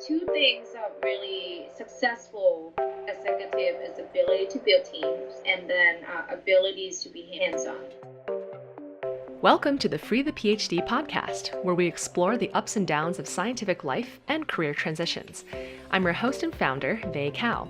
two things are really successful executive is ability to build teams and then abilities to be hands-on. Welcome to the Free the PhD podcast, where we explore the ups and downs of scientific life and career transitions. I'm your host and founder, Vay Cao.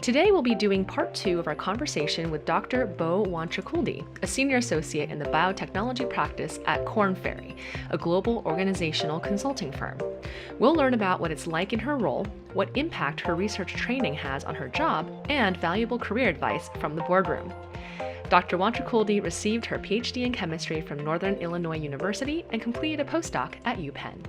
Today we'll be doing part 2 of our conversation with Dr. Beau Wangtrakuldee, a senior associate in the Biotechnology Practice at Korn Ferry, a global organizational consulting firm. We'll learn about what it's like in her role, what impact her research training has on her job, and valuable career advice from the boardroom. Dr. Wangtrakuldee received her Ph.D. in chemistry from Northern Illinois University and completed a postdoc at UPenn.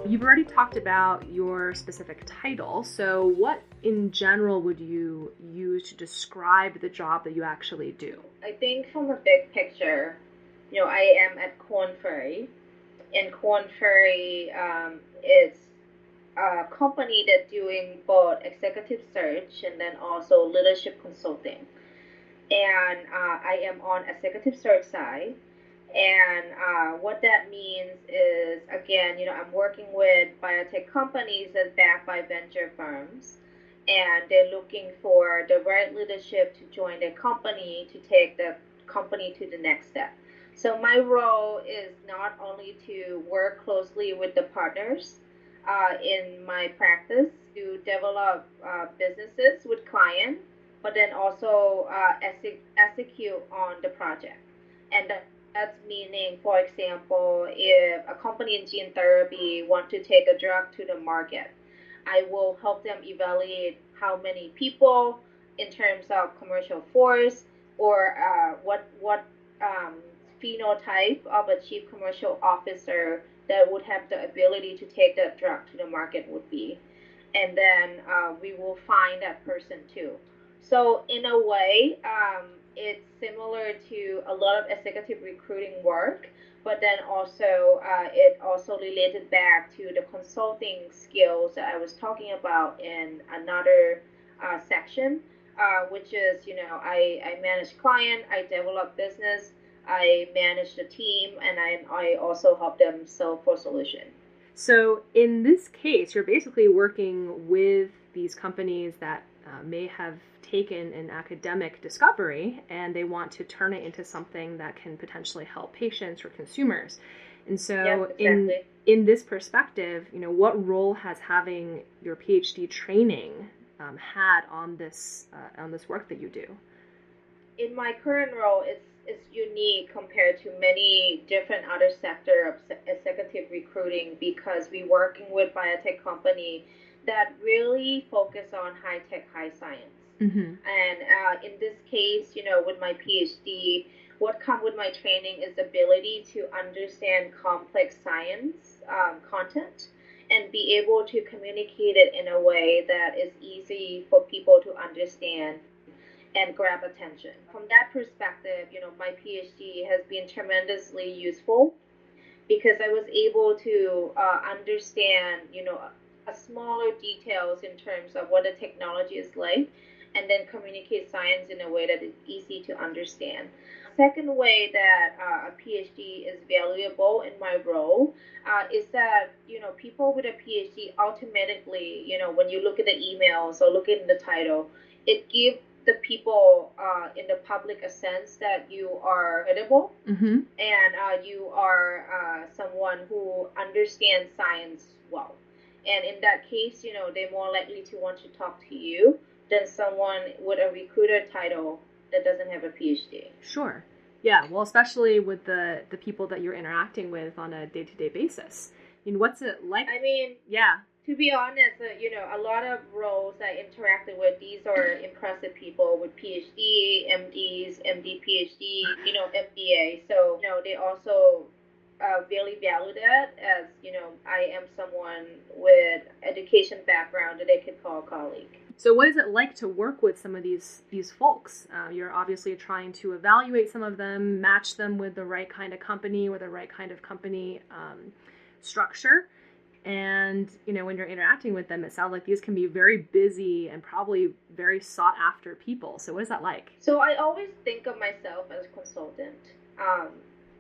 You've already talked about your specific title, so what in general would you use to describe the job that you actually do? I think from a big picture, I am at Korn Ferry, and Korn Ferry is a company that's doing both executive search and then also leadership consulting. And I am on executive search side. And what that means is, again, I'm working with biotech companies that's backed by venture firms, and they're looking for the right leadership to join their company to take the company to the next step. So my role is not only to work closely with the partners in my practice to develop businesses with clients, but then also execute on the project. And that's meaning, for example, if a company in gene therapy want to take a drug to the market, I will help them evaluate how many people in terms of commercial force or what phenotype of a chief commercial officer that would have the ability to take that drug to the market would be. And then we will find that person too. So in a way, it's similar to a lot of executive recruiting work, but then also it also related back to the consulting skills that I was talking about in another section, which is, I manage client, I develop business, I manage the team, and I also help them solve for solution. So in this case, you're basically working with these companies that may have taken an academic discovery and they want to turn it into something that can potentially help patients or consumers. And so exactly. in this perspective, what role has having your PhD training had on this work that you do? In my current role, it's unique compared to many different other sectors of executive recruiting because we're working with biotech company that really focus on high-tech, high science. Mm-hmm. And in this case, with my PhD, what comes with my training is the ability to understand complex science content and be able to communicate it in a way that is easy for people to understand and grab attention. From that perspective, my PhD has been tremendously useful because I was able to understand, a smaller details in terms of what the technology is like, and then communicate science in a way that is easy to understand. Second way that a PhD is valuable in my role is that, people with a PhD automatically, when you look at the emails or look at the title, it gives the people in the public a sense that you are credible, mm-hmm. and you are someone who understands science well. And in that case, they're more likely to want to talk to you than someone with a recruiter title that doesn't have a PhD. Sure. Yeah, well, especially with the people that you're interacting with on a day-to-day basis. What's it like? Yeah. To be honest, a lot of roles I interacted with, these are impressive people with PhD, MDs, MD, PhD, MBA. So, they also really value that as, I am someone with education background that they could call a colleague. So what is it like to work with some of these folks? You're obviously trying to evaluate some of them, match them with the right kind of company or the right kind of company structure. And, when you're interacting with them, it sounds like these can be very busy and probably very sought after people. So what is that like? So I always think of myself as a consultant.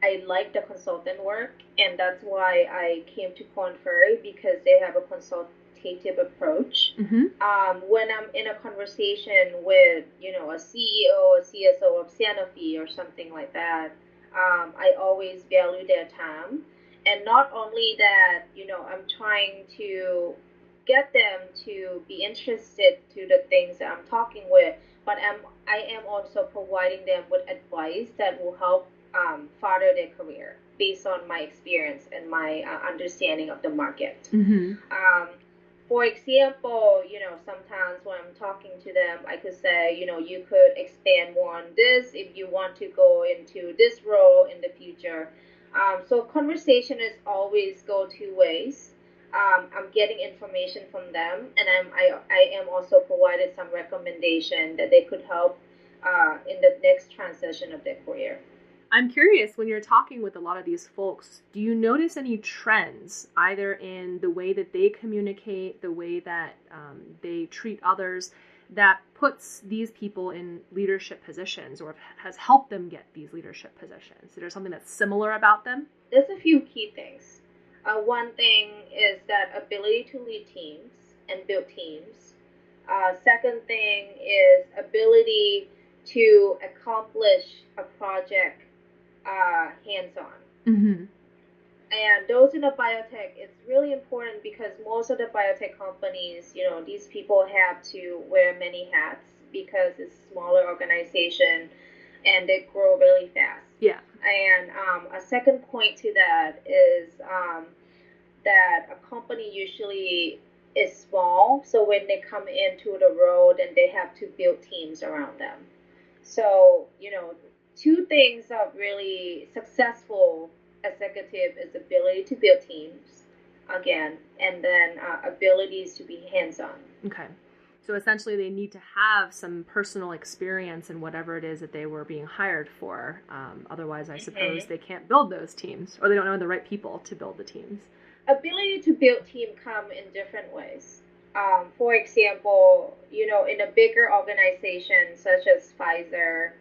I like the consultant work, and that's why I came to Korn Ferry, because they have a consultative approach. When I'm in a conversation with, a CEO, a CSO of Sanofi or something like that, I always value their time. And not only that, I'm trying to get them to be interested to the things that I'm talking with, but I am also providing them with advice that will help further their career based on my experience and my understanding of the market. For example, sometimes when I'm talking to them, I could say, you could expand more on this if you want to go into this role in the future. So conversation is always go two ways. I'm getting information from them, and I am also provided some recommendation that they could help in the next transition of their career. I'm curious, when you're talking with a lot of these folks, do you notice any trends, either in the way that they communicate, the way that they treat others, that puts these people in leadership positions or has helped them get these leadership positions? Is there something that's similar about them? There's a few key things. One thing is that ability to lead teams and build teams. Second thing is ability to accomplish a project hands-on. And those in the biotech, it's really important because most of the biotech companies, these people have to wear many hats because it's a smaller organization and they grow really fast. Yeah. And a second point to that is that a company usually is small, so when they come into the role, then they have to build teams around them. So, two things are really successful executive is ability to build teams, again, and then abilities to be hands-on. Okay. So essentially they need to have some personal experience in whatever it is that they were being hired for. Otherwise, I suppose they can't build those teams, or they don't know the right people to build the teams. Ability to build team come in different ways. For example, in a bigger organization such as Pfizer,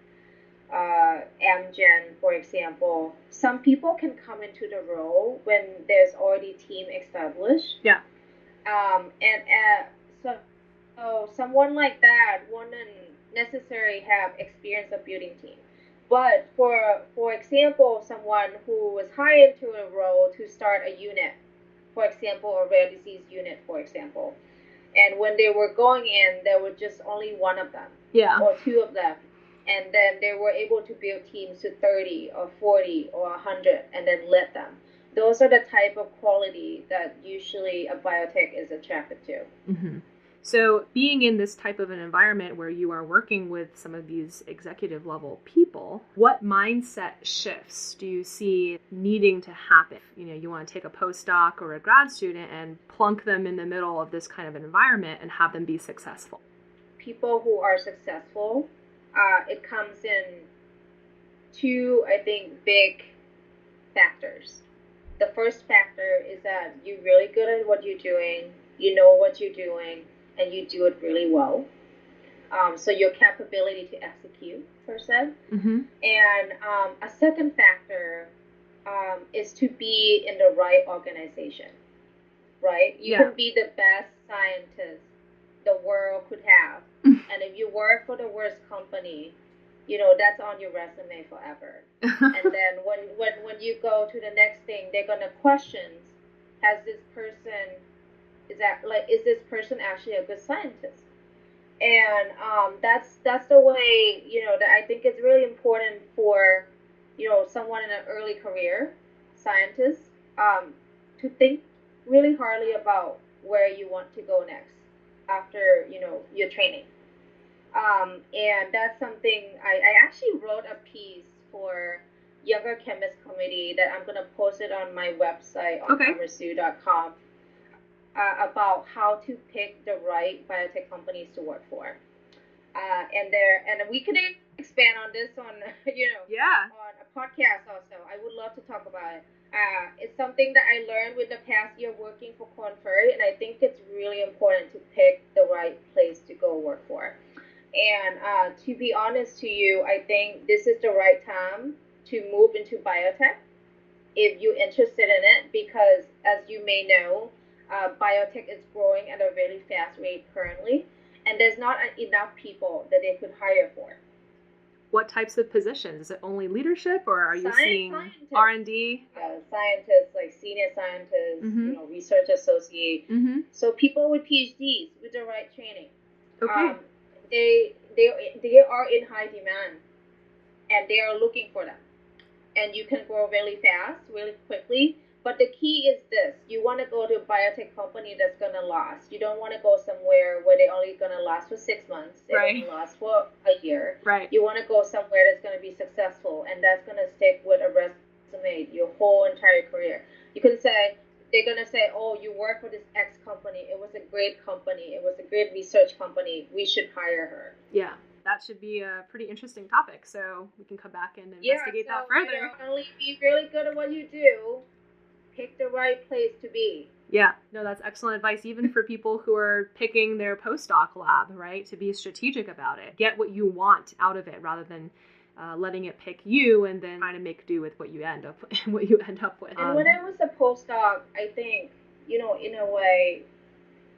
Amgen, for example, some people can come into the role when there's already team established. Yeah. So someone like that wouldn't necessarily have experience of building team. But for example, someone who was hired into a role to start a unit, for example, a rare disease unit, for example, and when they were going in, there was just only one of them, or two of them, and then they were able to build teams to 30 or 40 or 100 and then lead them. Those are the type of quality that usually a biotech is attracted to. So being in this type of an environment where you are working with some of these executive level people, what mindset shifts do you see needing to happen? You want to take a postdoc or a grad student and plunk them in the middle of this kind of an environment and have them be successful. People who are successful, it comes in two, I think, big factors. The first factor is that you're really good at what you're doing, you know what you're doing, and you do it really well. So your capability to execute, per se. And a second factor is to be in the right organization, right? You can be the best scientist the world could have. And if you work for the worst company, that's on your resume forever. And then when you go to the next thing, they're going to question, is this person actually a good scientist? And that's the way, that I think it's really important for, someone in an early career scientist to think really hardly about where you want to go next after, your training. And that's something I actually wrote a piece for Younger Chemist Committee that I'm going to post it on my website on conversu.com about how to pick the right biotech companies to work for. And we could expand on this on, on a podcast also. I would love to talk about it. It's something that I learned with the past year working for Korn Ferry, and I think it's really important to pick the right place to go work for. And to be honest to you, I think this is the right time to move into biotech if you're interested in it, because as you may know, biotech is growing at a really fast rate currently, and there's not enough people that they could hire for. What types of positions? Is it only leadership, or are you seeing Scientists. R&D? Scientists, like senior scientists, research associate. So people with PhDs with the right training. Okay. They are in high demand, and they are looking for them. And you can grow really fast, really quickly. But the key is this: you want to go to a biotech company that's going to last. You don't want to go somewhere where they're only going to last for 6 months. They're going to last for a year. Right. You want to go somewhere that's going to be successful, and that's going to stick with a resume your whole entire career. You can say, they're going to say, oh, you work for this X company. It was a great company. It was a great research company. We should hire her. Yeah. That should be a pretty interesting topic, so we can come back and investigate that further. Only be really good at what you do. Pick the right place to be. Yeah, no, that's excellent advice, even for people who are picking their postdoc lab, right? To be strategic about it. Get what you want out of it rather than letting it pick you and then trying to make do with what you end up with. And when I was a postdoc, I think, in a way,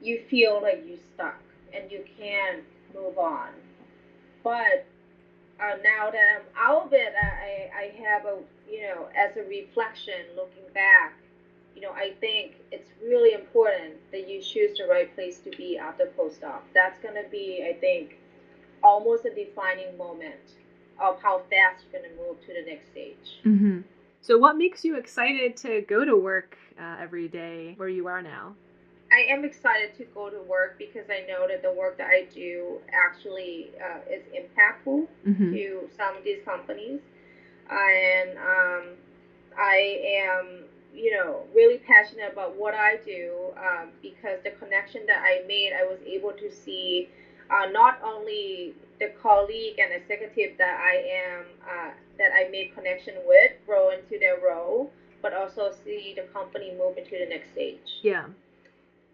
you feel like you're stuck and you can't move on. But now that I'm out of it, I have as a reflection, looking back, I think it's really important that you choose the right place to be after postdoc. That's going to be, I think, almost a defining moment of how fast you're going to move to the next stage. Mm-hmm. So what makes you excited to go to work every day where you are now? I am excited to go to work because I know that the work that I do actually is impactful to some of these companies. And I am, really passionate about what I do because the connection that I made, I was able to see not only the colleague and executive that that I made connection with grow into their role, but also see the company move into the next stage. Yeah.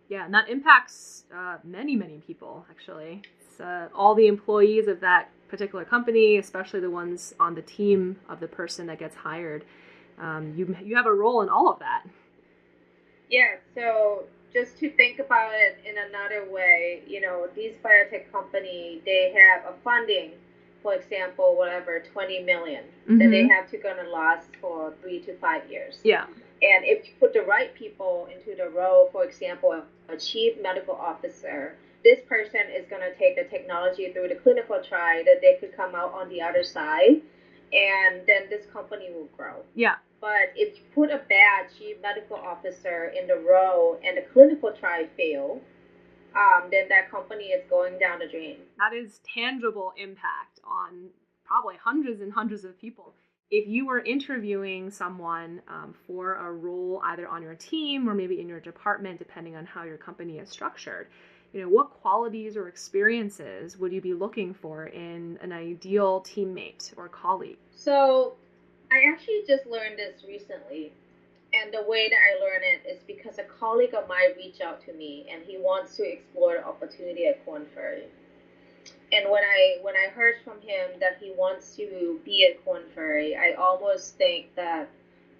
Yeah, and that impacts many, many people, actually. It's, all the employees of that particular company, especially the ones on the team of the person that gets hired. You have a role in all of that. Yeah, so just to think about it in another way, these biotech company, they have a funding, for example, whatever, 20 million, that they have to gonna last for 3 to 5 years. Yeah. And if you put the right people into the role, for example, a chief medical officer, this person is going to take the technology through the clinical trial that they could come out on the other side, and then this company will grow. Yeah. But if you put a bad chief medical officer in the role and the clinical trial fail, then that company is going down the drain. That is tangible impact on probably hundreds and hundreds of people. If you were interviewing someone for a role either on your team or maybe in your department, depending on how your company is structured, what qualities or experiences would you be looking for in an ideal teammate or colleague? So I actually just learned this recently. And the way that I learned it is because a colleague of mine reached out to me and he wants to explore the opportunity at Korn Ferry. And when I heard from him that he wants to be at Korn Ferry, I almost think that,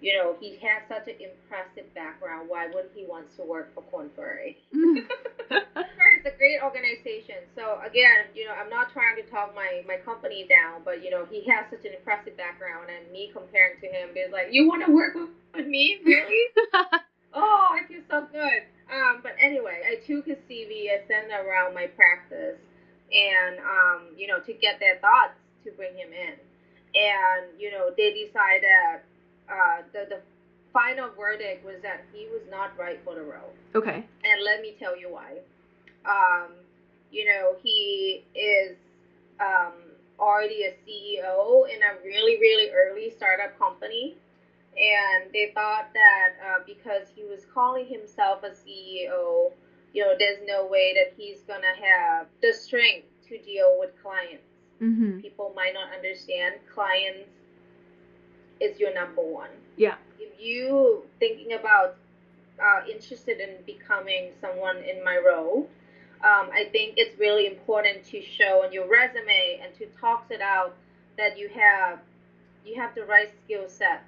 he has such an impressive background. Why would he want to work for Korn Ferry? Korn Ferry is a great organization. So again, I'm not trying to talk my company down, but he has such an impressive background, and me comparing to him is like, you want to work with me, really? Oh, I feel so good. But anyway, I took his CV, I sent it around my practice, and to get their thoughts to bring him in, and they decided that the final verdict was that he was not right for the role. Okay. And let me tell you why. He is already a CEO in a really, really early startup company. And they thought that because he was calling himself a CEO, there's no way that he's going to have the strength to deal with clients. People might not understand clients is your number one. Yeah. If you thinking about interested in becoming someone in my role, I think it's really important to show on your resume and to talk it out that you have you have the right skill set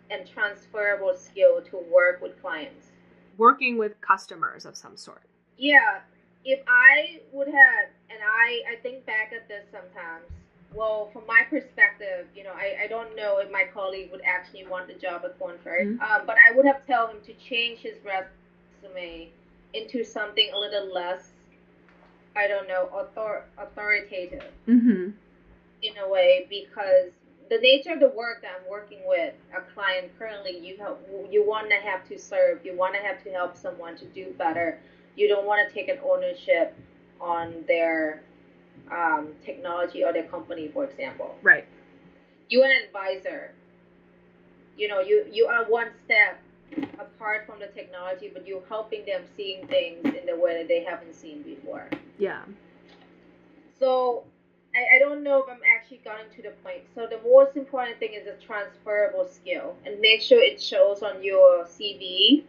and transferable skill to work with clients. Working with customers of some sort. Yeah, if I would have, and I think back at this sometimes, well, from my perspective, I don't know if my colleague would actually want the job at Korn Ferry, but I would have told him to change his resume into something a little less, I don't know, authoritative in a way, because the nature of the work that I'm working with a client currently, you want to have to serve, you want to have to help someone to do better. You don't want to take an ownership on their technology or their company, for example. Right. You're an advisor. You are one step apart from the technology, but you're helping them seeing things in the way that they haven't seen before. Yeah. So I don't know if I'm actually getting to the point. So the most important thing is a transferable skill, and make sure it shows on your CV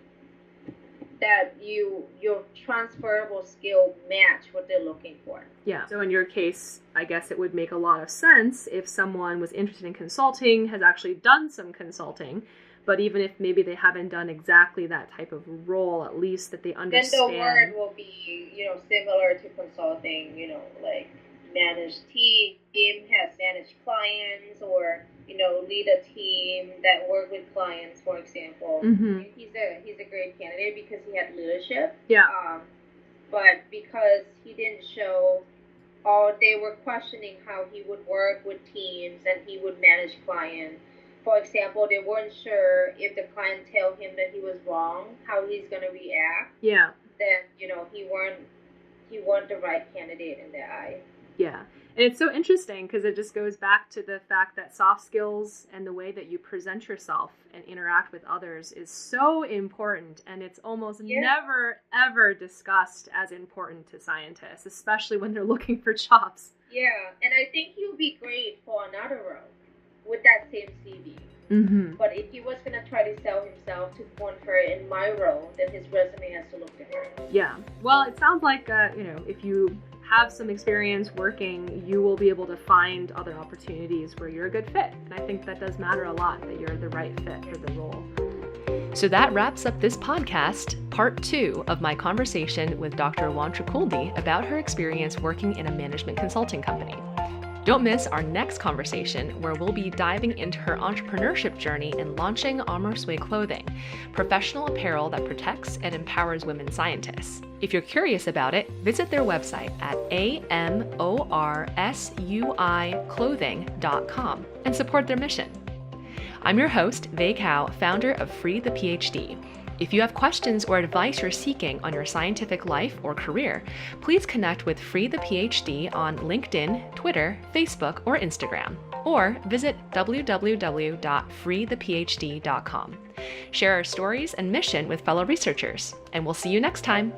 that your transferable skill match what they're looking for. Yeah. So in your case, I guess it would make a lot of sense if someone was interested in consulting, has actually done some consulting, but even if maybe they haven't done exactly that type of role, at least that they understand. Then the word will be, similar to consulting, like manage team, has managed clients, or lead a team that work with clients, for example. He's a great candidate because he had leadership. Yeah. But because he didn't show, or they were questioning how he would work with teams and he would manage clients. For example, they weren't sure if the client tell him that he was wrong, how he's gonna react. Yeah. Then he weren't the right candidate in their eye. Yeah. And it's so interesting because it just goes back to the fact that soft skills and the way that you present yourself and interact with others is so important. And it's almost never, ever discussed as important to scientists, especially when they're looking for jobs. Yeah. And I think he'll be great for another role with that same CV. But if he was going to try to sell himself to Korn Ferry in my role, then his resume has to look different. Yeah. Well, it sounds like, if you have some experience working, you will be able to find other opportunities where you're a good fit. And I think that does matter a lot, that you're the right fit for the role. So that wraps up this podcast, part 2 of my conversation with Dr. Wangtrakuldee about her experience working in a management consulting company. Don't miss our next conversation, where we'll be diving into her entrepreneurship journey in launching Vay Clothing, professional apparel that protects and empowers women scientists. If you're curious about it, visit their website at amorsuiclothing.com and support their mission. I'm your host, Vay Cao, founder of Free the PhD. If you have questions or advice you're seeking on your scientific life or career, please connect with Free the PhD on LinkedIn, Twitter, Facebook, or Instagram, or visit www.freethephd.com. Share our stories and mission with fellow researchers, and we'll see you next time.